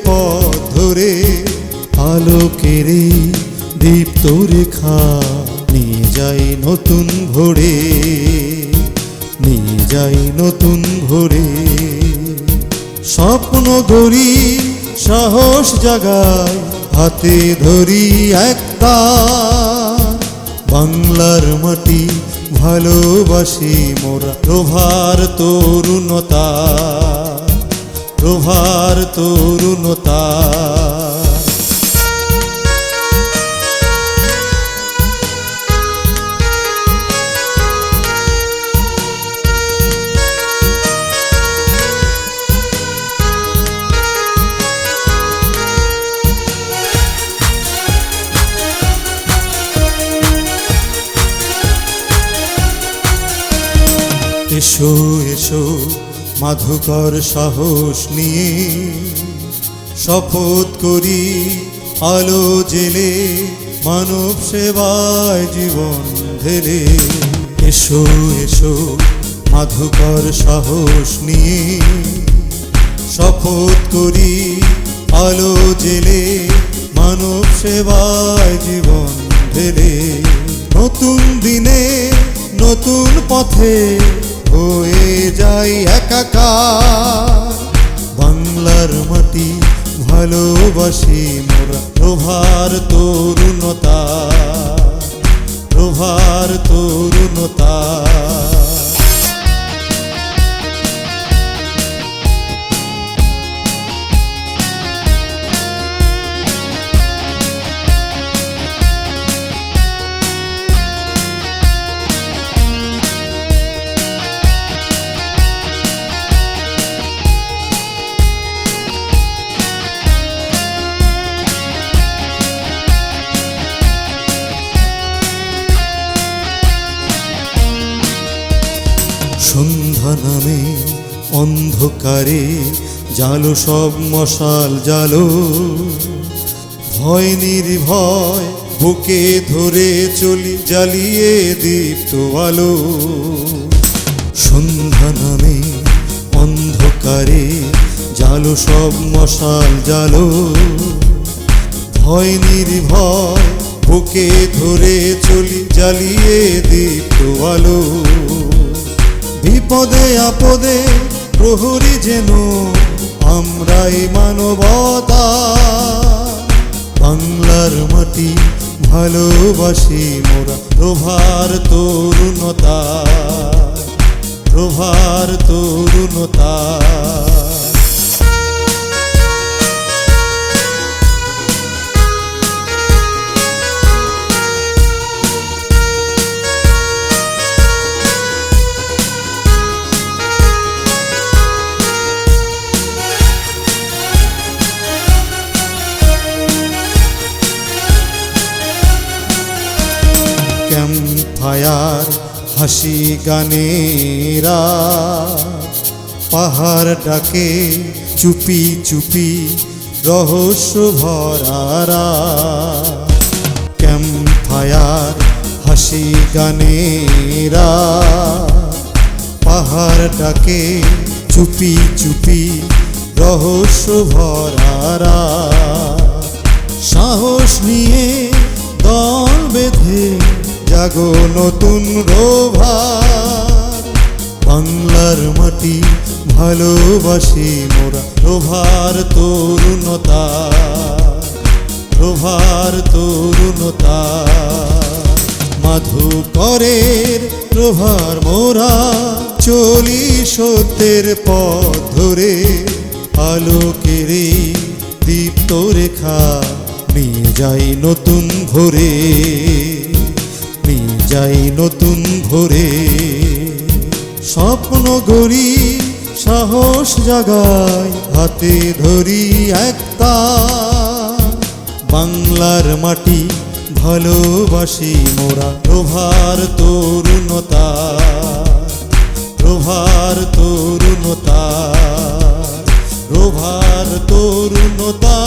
পথ ধরে আলোকের এই দীপ্ত রেখা নিয়ে যাই নতুন ভোরে, নিয়ে যাই নতুন ভোরে। স্বপ্ন গড়ি সাহস জাগায় হাতে ধরি একটা, বাংলার মাটি ভালোবাসি মোরা। প্রভার তরুণতা, প্রভার তরুণতা। এসো এসো মাধুকর সাহস নিয়ে শপথ করি আলো জেলে মানব সেবায় জীবন ঢেলে। এসো এসো মাধুকর সাহস নিয়ে শপথ করি আলো জেলে মানব সেবায় জীবন ঢেলে। নতুন দিনে নতুন পথে হয়ে যাই একাকার, বাংলার মাটি ভালোবাসি মোরা। প্রভার তরুণতা, প্রভার তরুণতা। সন্ধ্যা নামে অন্ধকারে জালো সব মশাল জালো, ভয় নির্ভয় বুকে ধরে চলি জ্বালিয়ে দীপ্ত আলো। সন্ধ্যা নামে অন্ধকারে জালো সব মশাল জালো, ভয় নির্ভয় বুকে ধরে চলি জ্বালিয়ে দীপ্ত আলো। বিপদে আপদে প্রহরী যেন আমরাই মানবতা, বাংলার মাটি ভালোবাসি মোরা। প্রভার তরুণতা, প্রভার তরুণতা। ক্যাম্পফায়ার হাসি গানেরা পাহাড় ডাকে চুপি চুপি রহস্য ভরারা। ক্যাম্পফায়ার হাসি গানেরা পাহাড় ডাকে চুপি চুপি রহস্য ভরারা। সাহস নিয়ে দল বেঁধে জাগো নতুন রোভার, বাংলার মাটি ভালোবাসি মোরা। প্রভার তরুণতা, প্রভার তরুণতা। মাধুকরের প্রভার মোরা চলি সত্যের পথ ধরে, আলোকের এই দীপ্ত রেখা নিয়ে যাই নতুন ভোরে, নিয়ে যাই নতুন ভোরে। স্বপ্ন গড়ি সাহস জাগায় হাতে ধরি একটা, বাংলার মাটি ভালোবাসি মোরা। প্রভার তরুণতা, প্রভার তরুণতা, প্রভার তরুণতা।